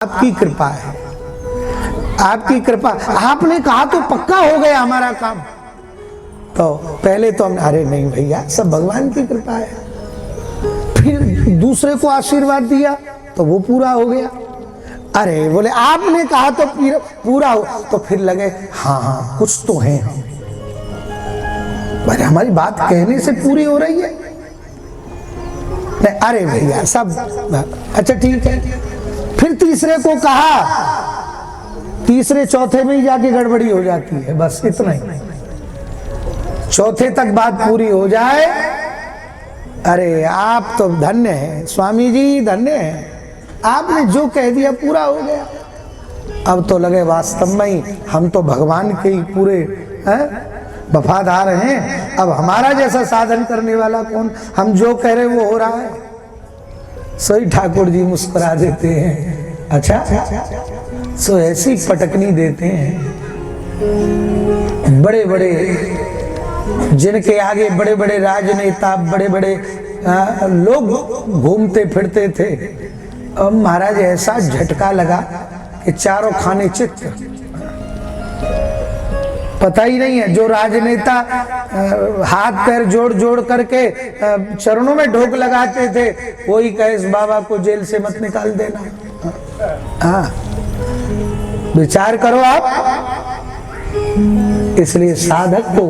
आपकी कृपा है, आपकी कृपा। आपने कहा तो पक्का हो गया हमारा काम। तो पहले तो हम, अरे नहीं भैया, सब भगवान की कृपा है। फिर दूसरे को आशीर्वाद दिया तो वो पूरा हो गया। अरे बोले आपने कहा तो पूरा हो, तो फिर लगे हाँ हाँ कुछ तो है हम, हमारी बात कहने से पूरी हो रही है। नहीं, अरे भैया सब अच्छा ठीक है। फिर तीसरे को कहा, तीसरे चौथे में ही जाके गड़बड़ी हो जाती है, बस इतना ही। चौथे तक बात पूरी हो जाए, अरे आप तो धन्य हैं स्वामी जी, धन्य हैं, आपने जो कह दिया पूरा हो गया। अब तो लगे वास्तव में ही हम तो भगवान के ही पूरे वफादार हैं। अब हमारा जैसा साधन करने वाला कौन, हम जो कह रहे वो हो रहा है। सही ठाकुर जी मुस्कुरा देते हैं, अच्छा सो ऐसी पटकनी देते हैं। बड़े बड़े जिनके आगे बड़े बड़े राजनेता, बड़े बड़े लोग घूमते फिरते थे, अब महाराज ऐसा झटका लगा कि चारों खाने चित्त। पता ही नहीं है, जो राजनेता हाथ पैर जोड़ जोड़ करके चरणों में ढोक लगाते थे, वही कहे इस बाबा को जेल से मत निकाल देना। हाँ, विचार करो आप। इसलिए साधक को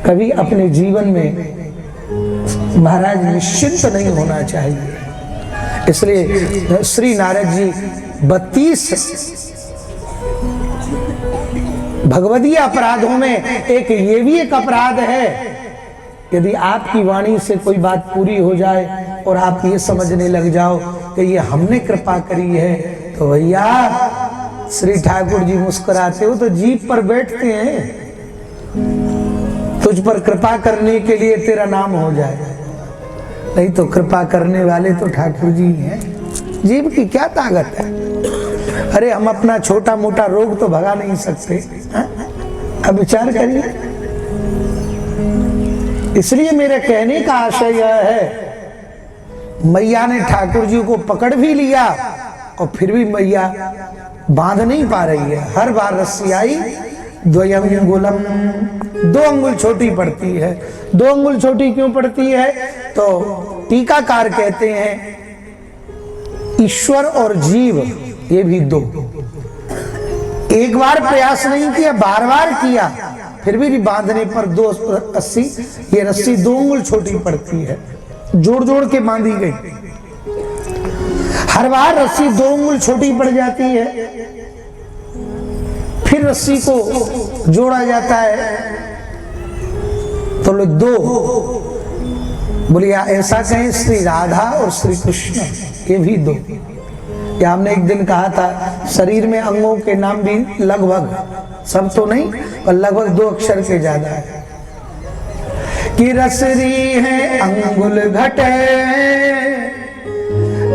कभी अपने जीवन में महाराज निश्चिंत नहीं होना चाहिए। इसलिए श्री नारद जी 32 भगवदीय अपराधों में एक ये भी एक अपराध है, यदि आपकी वाणी से कोई बात पूरी हो जाए और आप ये समझने लग जाओ कि ये हमने कृपा करी है, तो भैया श्री ठाकुर जी मुस्कुराते हो तो जीभ पर बैठते हैं, तुझ पर कृपा करने के लिए तेरा नाम हो जाए। नहीं तो कृपा करने वाले तो ठाकुर जी हैं, जीभ की क्या ताकत है। अरे हम अपना छोटा मोटा रोग तो भगा नहीं सकते, अब विचार करिए। इसलिए मेरे कहने का आशय यह है, मैया ने ठाकुर जी को पकड़ भी लिया और फिर भी मैया बांध नहीं पा रही है। हर बार रस्सी आई, द्वयंगुलम, 2 अंगुल छोटी पड़ती है। 2 अंगुल छोटी क्यों पड़ती है? तो टीकाकार कहते हैं ईश्वर और जीव ये भी 2। एक बार प्रयास नहीं किया, बार बार किया, फिर भी बांधने पर 2 रस्सी, ये रस्सी 2 अंगुल छोटी पड़ती है, जोड़ जोड़ के बांधी गई। हर बार रस्सी 2 अंगुल छोटी पड़ जाती है, फिर रस्सी को जोड़ा जाता है तो लोग 2 बोलिए ऐसा कहें, श्री राधा और श्री कृष्ण ये भी 2। या हमने एक दिन कहा था शरीर में अंगों के नाम भी लगभग, सब तो नहीं पर लगभग 2 अक्षर के ज्यादा है। कि रसरी है अंगुल घटे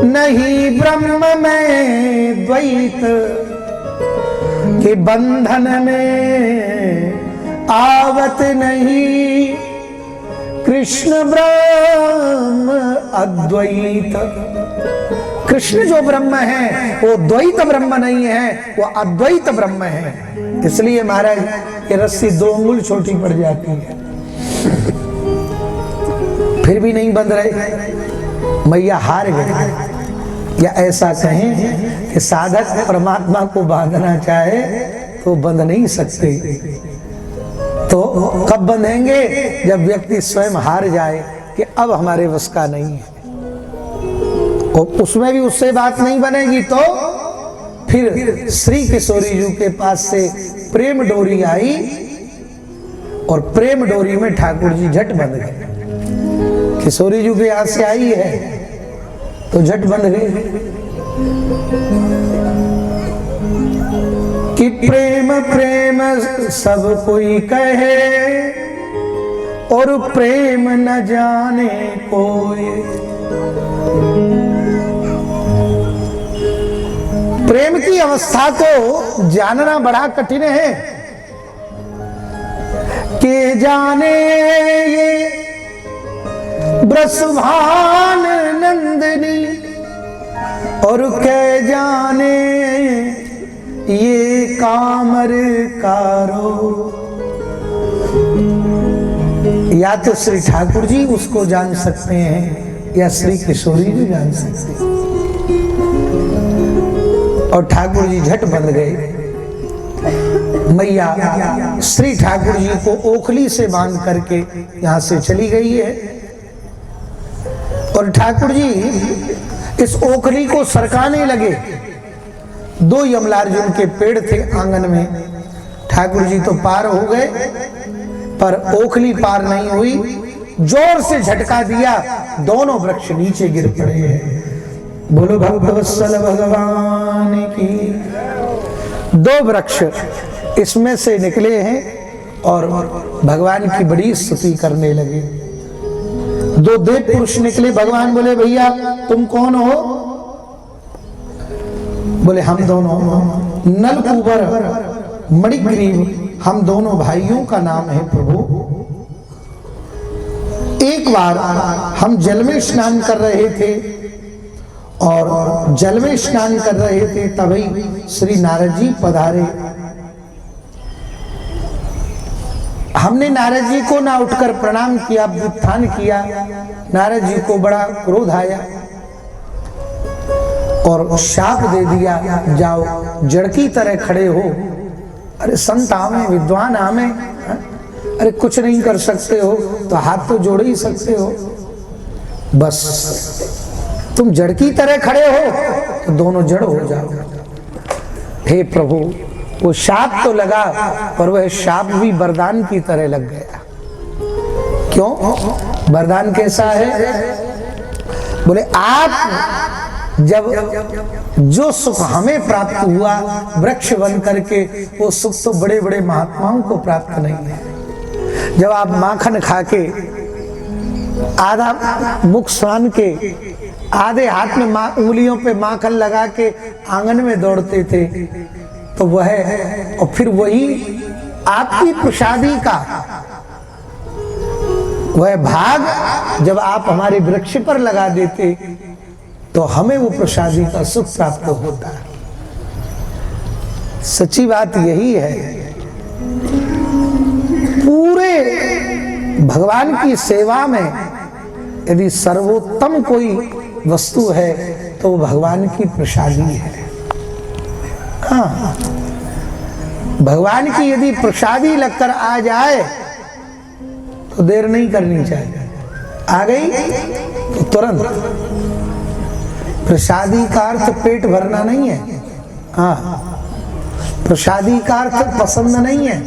नहीं ब्रह्म में द्वैत, कि बंधन में आवत नहीं कृष्ण ब्रह्म अद्वैत। कृष्ण जो ब्रह्म है वो द्वैत ब्रह्म नहीं है, वो अद्वैत ब्रह्म है। इसलिए महाराज ये रस्सी 2 अंगुल छोटी पड़ जाती है, फिर भी नहीं बंध रहे, मैया हार गए। या ऐसा कहें कि साधक परमात्मा को बांधना चाहे तो बंध नहीं सकते। तो कब बंधेंगे? जब व्यक्ति स्वयं हार जाए कि अब हमारे वश का नहीं है, और उसमें भी उससे बात नहीं बनेगी, तो फिर श्री किशोरी जी के पास से प्रेम डोरी आई और प्रेम डोरी में ठाकुर जी झट बंध गए। किशोरी जी के हाथ से आई है तो झट बंध गए। कि प्रेम प्रेम सब कोई कहे और प्रेम न जाने कोई। प्रेम की अवस्था को जानना बड़ा कठिन है। के जाने ये ब्रसभान नंदिनी और के जाने पामर कारो। या तो श्री ठाकुर जी उसको जान सकते हैं या श्री किशोरी जी जान सकते हैं। और ठाकुर जी झट बंध गए। मैया श्री ठाकुर जी को ओखली से बांध करके यहां से चली गई है। और ठाकुर जी इस ओखली को सरकाने लगे। दो यमलार्जुन के पेड़ थे आंगन में। ठाकुर जी तो पार हो गए पर ओखली पार नहीं हुई। जोर से झटका दिया, दोनों वृक्ष नीचे गिर पड़े हैं। बोलो भक्तवत्सल भगवान की। दो वृक्ष इसमें से निकले हैं और भगवान की बड़ी स्तुति करने लगे। दो देव पुरुष निकले। भगवान बोले भैया तुम कौन हो? बोले हम दोनों नलकूबर मणिग्रीव, हम दोनों भाइयों का नाम है प्रभु। एक बार हम जल में स्नान कर रहे थे और जल में स्नान कर रहे थे तभी श्री नारद जी पधारे। हमने नारद जी को ना उठकर प्रणाम किया, व्युत्थान किया। नारद जी को बड़ा क्रोध आया और शाप दे दिया, जाओ जड़ की तरह खड़े हो। अरे संत आवे, विद्वान आवे, अरे कुछ नहीं कर सकते हो तो हाथ तो जोड़ ही सकते हो। बस तुम जड़ की तरह खड़े हो तो दोनों जड़ हो जाओ। हे प्रभु, वो शाप तो लगा पर वह शाप भी वरदान की तरह लग गया। क्यों? वरदान कैसा है? बोले आप जब जो सुख हमें प्राप्त हुआ वृक्ष बन करके, वो सुख तो बड़े बड़े महात्माओं को प्राप्त नहीं है। जब आप माखन खा के आधा मुख सान के आधे हाथ में उंगलियों पे माखन लगा के आंगन में दौड़ते थे तो वह और फिर वही आपकी प्रसादी का वह भाग जब आप हमारे वृक्ष पर लगा देते तो हमें वो प्रसादी का सुख प्राप्त होता है। सच्ची बात यही है। पूरे भगवान की सेवा में यदि सर्वोत्तम कोई वस्तु है तो वो भगवान की प्रसादी है। हाँ, भगवान की यदि प्रसादी लगकर आ जाए तो देर नहीं करनी चाहिए। आ गई तो तुरंत। प्रसादी का अर्थ पेट भरना नहीं है। हाँ, प्रसादी का अर्थ पसंद नहीं है,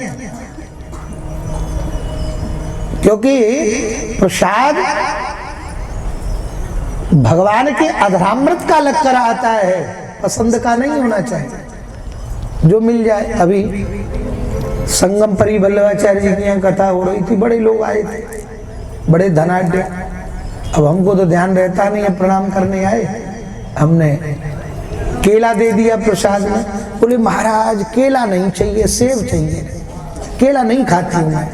क्योंकि प्रसाद भगवान के अधरामृत का लगकर आता है, पसंद का नहीं होना चाहिए। जो मिल जाए। अभी संगम परी वल्लभाचार्य जी की यहाँ कथा हो रही थी, बड़े लोग आए थे, बड़े धनाढ्य। अब हमको तो ध्यान रहता नहीं है, प्रणाम करने आए, हमने केला दे दिया प्रसाद में। बोले महाराज केला नहीं चाहिए, सेब चाहिए। केला नहीं खाती हूँ मैं।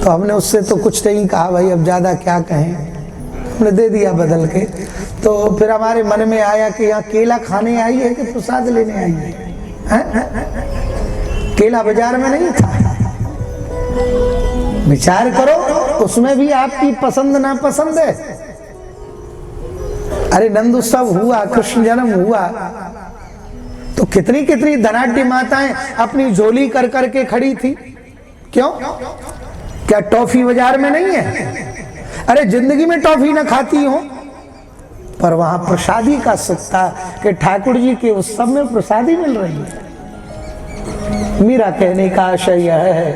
तो हमने उससे तो कुछ नहीं कहा, भाई अब ज्यादा क्या कहें, हमने दे दिया बदल के। तो फिर हमारे मन में आया कि यहाँ केला खाने आई है कि प्रसाद लेने आई है? केला बाजार में नहीं था। विचार करो, उसमें भी आपकी पसंद ना पसंद है। अरे नंद उत्सव हुआ, कृष्ण जन्म हुआ तो कितनी कितनी धनाढ्य माताएं अपनी झोली कर करके खड़ी थी। क्यों? क्या टॉफी बाजार में नहीं है? अरे जिंदगी में टॉफी ना खाती हो, पर वहां प्रसादी का सुख था कि ठाकुर जी के उत्सव में प्रसादी मिल रही है। मेरा कहने का आशय यह है,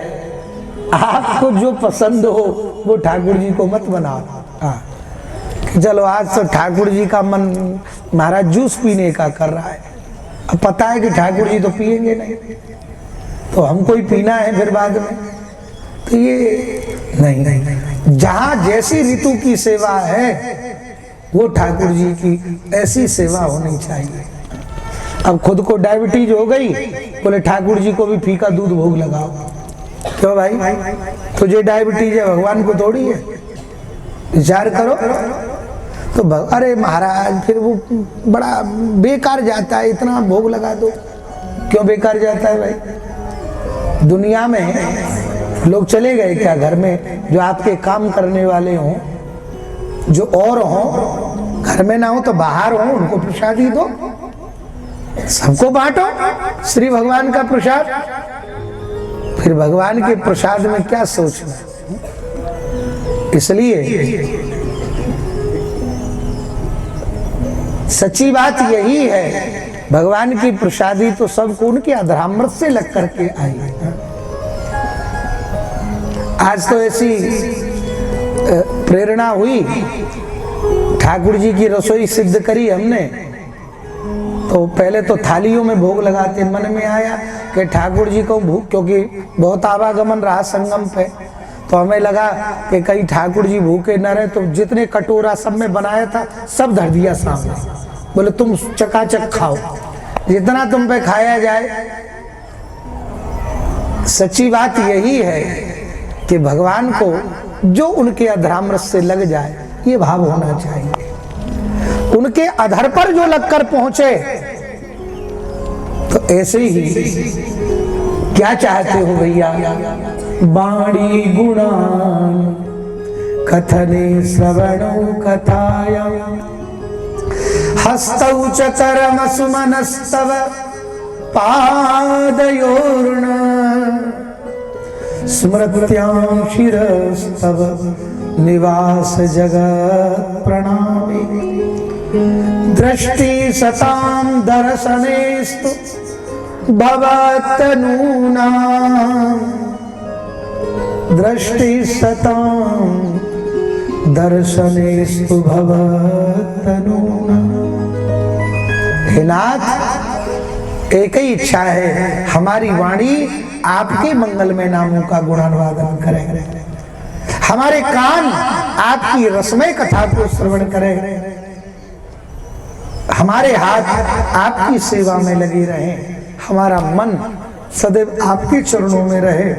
आपको जो पसंद हो वो ठाकुर जी को मत बनाओ। हाँ, चलो आज तो ठाकुर जी का मन महाराज जूस पीने का कर रहा है। अब पता है कि ठाकुर जी तो पिएंगे नहीं, तो हमको ही पीना है फिर बाद में। तो ये नहीं, जहां जैसी ऋतु की सेवा है वो ठाकुर जी की ऐसी सेवा होनी चाहिए। अब खुद को डायबिटीज हो गई, बोले ठाकुर जी को भी फीका दूध भोग लगाओ। क्यों भाई, तुझे डायबिटीज है, भगवान को थोड़ी है। विचार करो तो अरे महाराज फिर वो बड़ा बेकार जाता है, इतना भोग लगा दो। क्यों बेकार जाता है भाई? दुनिया में लोग चले गए क्या घर में जो आपके काम करने वाले हों, जो और हों, घर में ना हो तो बाहर हो, उनको प्रसादी दो, सबको बांटो श्री भगवान का प्रसाद। फिर भगवान के प्रसाद में क्या सोचना। इसलिए सच्ची बात यही है, भगवान की प्रसादी तो सबको उनके अधरामृत से लग करके आई। आज तो ऐसी प्रेरणा हुई, ठाकुर जी की रसोई सिद्ध करी हमने, तो पहले तो थालियों में भोग लगाते, मन में आया कि ठाकुर जी को भूख, क्योंकि बहुत आवागमन रहा संगम पे, तो हमें लगा कि कहीं ठाकुर जी भूखे न रहे, तो जितने कटोरा सब में बनाया था सब धर दिया सामने। बोले तुम चकाचक खाओ, जितना तुम पे खाया जाए। सच्ची बात यही है कि भगवान को जो उनके अधरामृत से लग जाए, ये भाव होना चाहिए। उनके अधर पर जो लगकर पहुंचे, तो ऐसे ही क्या चाहते हो भैया? बाणी गुणान कथने श्रवणो कथाया हस्तौ च करम सुमनस्तव पादयोर्न स्मृत्यां शिरस्तव निवास जगत् प्रणामे दृष्टि सतां दर्शनेस्तु भवतनूनां दृष्टि सतां दर्शनेस्तु भवतनूनां। हे नाथ, एक ही इच्छा है, हमारी वाणी आपके मंगलमय नामों का गुणानुवादन करे, हमारे कान आपकी रसमय कथा को श्रवण करें, हमारे हाथ आपकी सेवा में लगे रहे, हमारा मन सदैव आपके चरणों में रहे।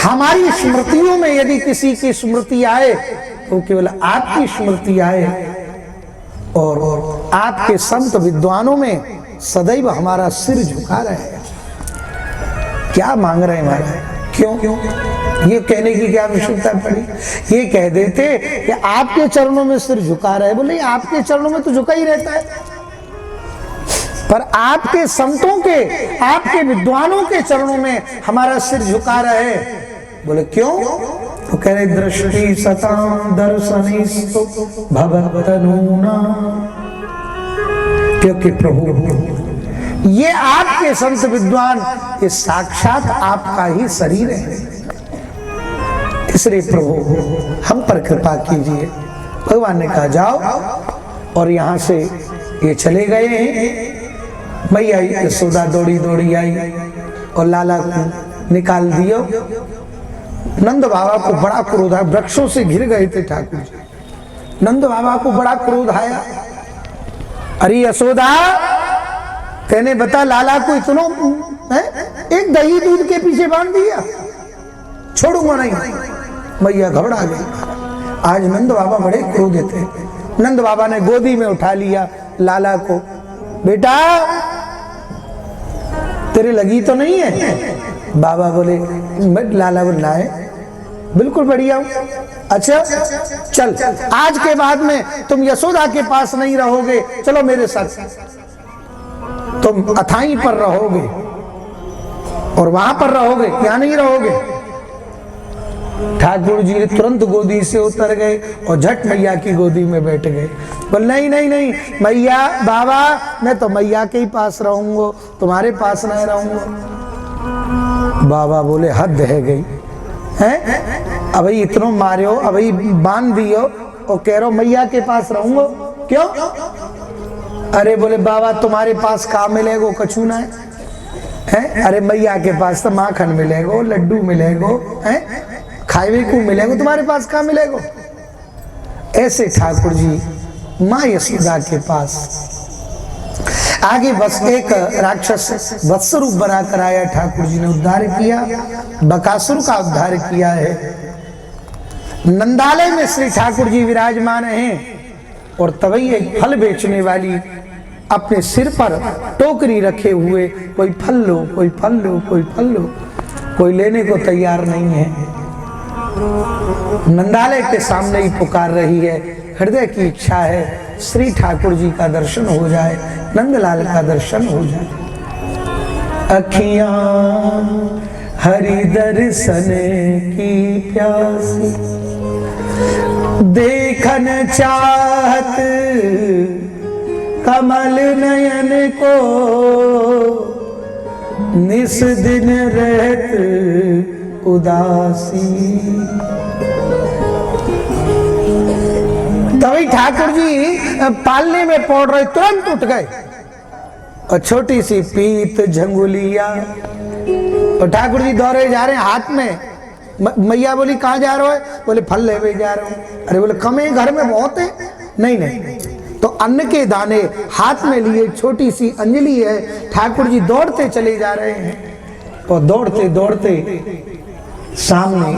हमारी स्मृतियों में यदि किसी की स्मृति आए तो केवल आपकी स्मृति आए, और आपके संत विद्वानों में सदैव हमारा सिर झुका रहे। क्या मांग रहे हैं महाराज? क्यों ये कहने की क्या आवश्यकता पड़ी? ये कह देते कि आपके चरणों में सिर झुका रहे। बोले आपके चरणों में तो झुका ही रहता है, पर आपके संतों के, आपके विद्वानों के चरणों में हमारा सिर झुका रहे। बोले क्यों? तो कह रहे दृष्टि सतां दर्शनेस्तु भवतनूनां, क्योंकि प्रभु ये आपके संत विद्वान, ये साक्षात आपका ही शरीर है। इसलिए प्रभु हम पर कृपा कीजिए। भगवान ने कहा जाओ, और यहां से ये चले गए हैं। मैया यशोदा दौड़ी दौड़ी आई और लाला को निकाल दियो। नंद बाबा को बड़ा क्रोध आया, वृक्षों से घिर गए थे ठाकुर जी। नंद बाबा को बड़ा क्रोध आया, अरे यशोदा, कहने बता लाला को इतना एक दही दूध के पीछे बांध दिया, छोड़ूंगा नहीं। मैया घबरा गई। आज नंद बाबा बड़े क्रोधित थे। नंद बाबा ने गोदी में उठा लिया लाला को। बेटा तेरे लगी तो नहीं है? बाबा बोले, लाला बोला है बिल्कुल बढ़िया हूं। अच्छा चल, आज के बाद में तुम यशोदा के पास नहीं रहोगे, चलो मेरे साथ, तुम अथाई पर रहोगे और वहां पर रहोगे, यहां नहीं रहोगे। ठाकुर जी तुरंत गोदी से उतर गए और झट मैया की गोदी में बैठ गए। बोल नहीं नहीं नहीं मैया, बाबा मैं तो मैया के ही पास रहूंगा, तुम्हारे पास नहीं रहूंगा। बाबा बोले हद है गई हैं, अभी इतनो मारे हो, अभी बांध दियो और कह रहे हो मैया के पास रहूंगा, क्यों? अरे बोले बाबा तुम्हारे पास का मिलेगो, कछू ना है। अरे मैया के पास तो माखन मिलेगो, लड्डू मिलेगो, हैं खाए को मिलेगो, तुम्हारे पास कहाँ मिलेगो? ऐसे ठाकुर जी माँ यशोदा के पास आगे बस एक राक्षस वत्स रूप बनाकर आया। ठाकुर जी ने उद्धार किया, बकासुर का उद्धार किया है। नंदालय में श्री ठाकुर जी विराजमान हैं और तभी एक फल बेचने वाली अपने सिर पर टोकरी रखे हुए, कोई फल लो, कोई फल लो, कोई फल लो, कोई लेने को तैयार नहीं है। नंदालय के सामने ही पुकार रही है, हृदय की इच्छा है श्री ठाकुर जी का दर्शन हो जाए, नंदलाल का दर्शन हो जाए। अखियां हरि दर्शन की प्यासी, देखन चाहत कमल नयन को, निस दिन रहत उदासी। तभी ठाकुर जी पालने में पड़ रहे, तुरंत उठ गए और छोटी सी पीत झंगुलिया, और ठाकुर जी दौड़े जा रहे हैं हाथ में। मैया बोली कहाँ जा रहे हो? बोले फल लेवे जा रहे हो। अरे बोले कम है, घर में बहुत है। नहीं नहीं, तो अन्न के दाने हाथ में लिए, छोटी सी अंजलि है। ठाकुर जी दौड़ते चले जा रहे हैं, और दौड़ते दौड़ते सामने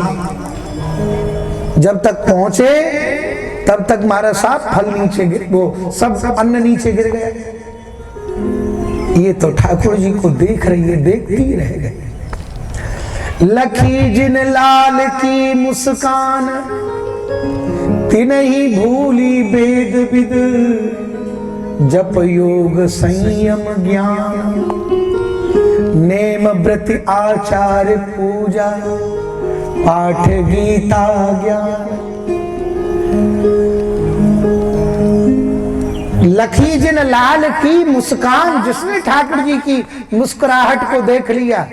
जब तक पहुंचे तब तक महाराज साहब फल नीचे गिर, वो सब अन्न नीचे गिर गया। ये तो ठाकुर जी को देख रही है, देखती ही रह गई। लखी जिन लाल की मुस्कान, तिनहि भूली वेद विद, जप योग संयम ज्ञान, नेम व्रत आचार पूजा, पाठ गीता ज्ञान। लखी जिन लाल की मुस्कान, जिसने ठाकुर जी की मुस्कुराहट को देख लिया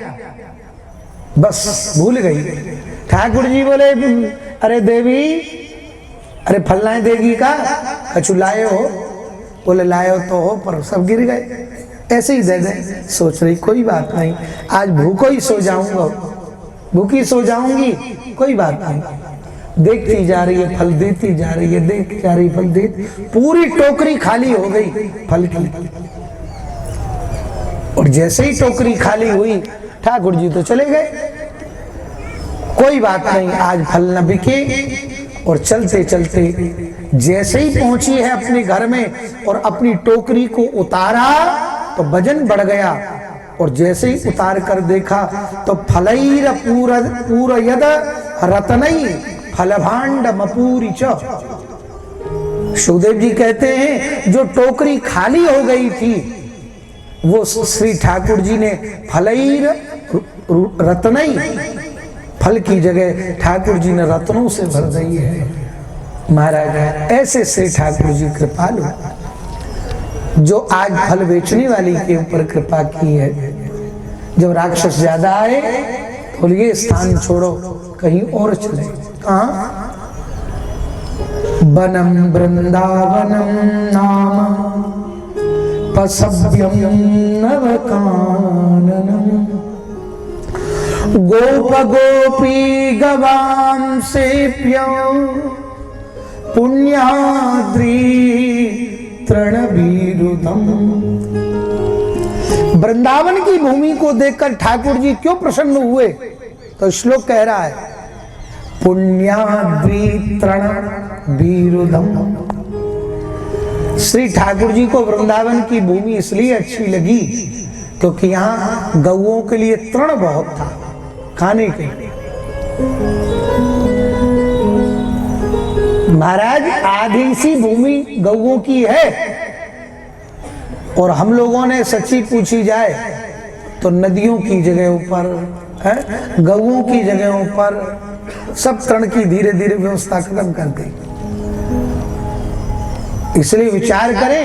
बस भूल गई। ठाकुर जी बोले अरे देवी, अरे फलना देगी का? कछु लाए हो? बोले लाए हो तो हो, पर सब गिर गए। ऐसे ही दे दे। सोच रही कोई बात नहीं, आज भूखो ही सो जाऊंगा, भूखी सो जाऊंगी, कोई बात नहीं। देखती जा रही है, फल देती जा रही है, देखती जा रही फल देती, पूरी टोकरी खाली हो गई फल की। और जैसे ही टोकरी खाली हुई, ठाकुर जी तो चले गए। कोई बात नहीं, आज फल न बिके। और चलते चलते जैसे ही पहुंची है अपने घर में और अपनी टोकरी को उतारा तो वजन बढ़ गया। और जैसे ही उतार कर देखा तो फलैर पूर यद रतनई फलभांड मपूरी च। सुखदेव जी कहते हैं जो टोकरी खाली हो गई थी वो श्री ठाकुर जी ने फलैर रत्नई, फल की जगह ठाकुर जी ने रत्नों से भर दी है। महाराज ऐसे श्री ठाकुर जी कृपालु, जो आज फल बेचने वाली के ऊपर कृपा की है। जब राक्षस ज्यादा आए तो ये स्थान छोड़ो, कहीं और चले। कहाँ? बनम वृंदावनम नाम पसव्यम नवकाननम, गोप गोपी गवाम सेप्यं, पुण्याद्री तृणवीरुतम। वृंदावन की भूमि को देखकर ठाकुर जी क्यों प्रसन्न हुए? तो श्लोक कह रहा है पुण्याद्री तृणवीरुतम। श्री ठाकुर जी को वृंदावन की भूमि इसलिए अच्छी लगी क्योंकि यहाँ गौओं के लिए तृण बहुत था खाने के लिए। महाराज आधी सी भूमि गौओं की है, और हम लोगों ने सच्ची पूछी जाए तो नदियों की जगहों पर, गौओं की जगहों पर सब तृण की धीरे धीरे व्यवस्था खत्म कर दी। इसलिए विचार करें,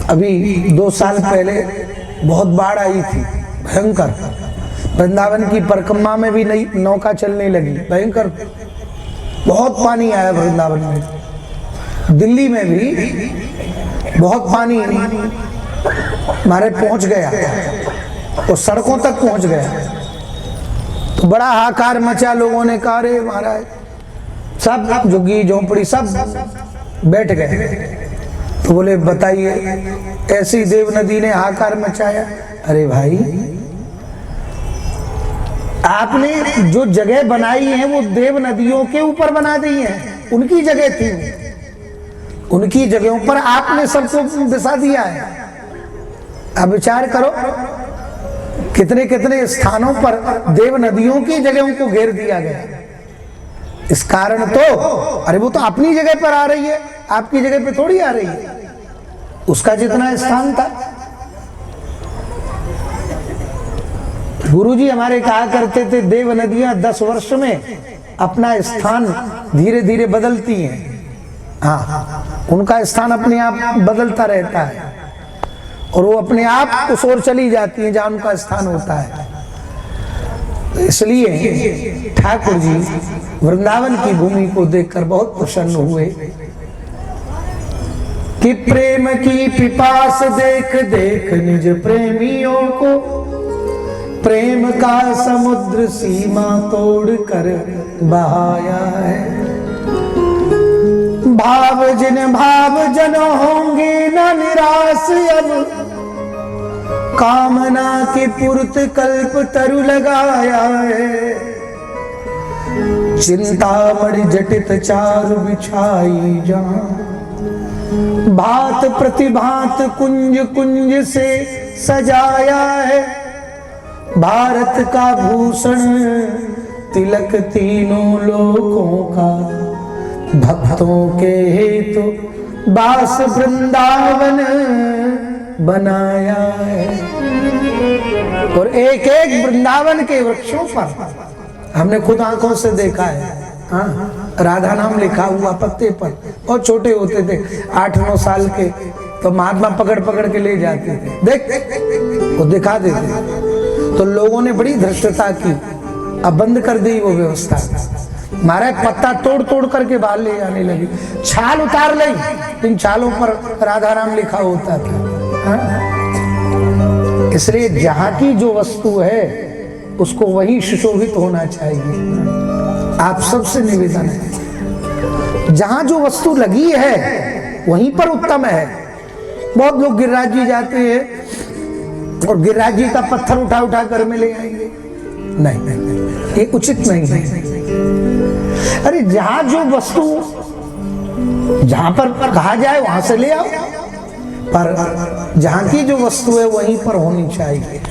अभी 2 साल पहले बहुत बाढ़ आई थी भयंकर। वृंदावन की परिक्रमा में भी नई नौका चलने लगी, भयंकर बहुत पानी आया वृंदावन में। दिल्ली में भी बहुत पानी हमारे पहुंच गया और सड़कों तक पहुंच गया। तो बड़ा हाहाकार मचा, लोगों ने कहा रे महाराज, सब झुग्गी झोंपड़ी सब बैठ गए। तो बोले बताइए, ऐसी देव नदी ने हाहाकार मचाया। अरे भाई, आपने जो जगह बनाई है वो देव नदियों के ऊपर बना दी है, उनकी जगह थी। उनकी जगहों पर आपने सबको बिछा दिया है। अब विचार करो, कितने कितने स्थानों पर देव नदियों की जगहों को घेर दिया गया। इस कारण तो, अरे वो तो अपनी जगह पर आ रही है, आपकी जगह पे थोड़ी आ रही है। उसका जितना स्थान था। गुरुजी हमारे कहा करते थे, देव नदियां 10 वर्ष में अपना स्थान धीरे धीरे बदलती हैं। हाँ, उनका स्थान अपने आप बदलता रहता है और वो अपने आप उस ओर चली जाती हैं जहां उनका स्थान होता है। तो इसलिए ठाकुर जी वृंदावन की भूमि को देखकर बहुत प्रसन्न हुए कि प्रेम की पिपास देख देख निज प्रेमियों को, प्रेम का समुद्र सीमा तोड़ कर बहाया है। भाव जन होंगे न निराश अब, कामना के पुरत कल्प तरु लगाया है। चिंतामणि जटित चारु बिछाई जहां, भात प्रतिभात कुंज कुंज से सजाया है। भारत का भूषण तिलक तीनों लोकों का, भक्तों के हेतु बास वृंदावन बनाया है। और एक एक वृंदावन के वृक्षों पर हमने खुद आंखों से देखा है। हाँ, राधा नाम लिखा हुआ पत्ते पर। और छोटे होते थे 8-9 साल के, तो महात्मा पकड़ पकड़ के ले जाते थे, देख वो दिखा देते। तो लोगों ने बड़ी धृष्टता की, अब बंद कर दी वो व्यवस्था। महाराज पत्ता तोड़ तोड़ करके बाहर ले जाने लगी, छाल उतार ली, इन छालों पर राधा नाम लिखा होता था। हाँ? इसलिए जहां की जो वस्तु है उसको वही सुशोभित होना चाहिए। आप सबसे निवेदन है, जहां जो वस्तु लगी है वहीं पर उत्तम है। बहुत लोग गिरिराज जी जाते हैं और गिरिराज जी का पत्थर उठा उठा कर में ले आएंगे। नहीं, नहीं, नहीं, ये उचित नहीं है। अरे जहां जो वस्तु जहां पर कहा जाए वहां से ले आओ, पर जहां की जो वस्तु है वहीं पर होनी चाहिए।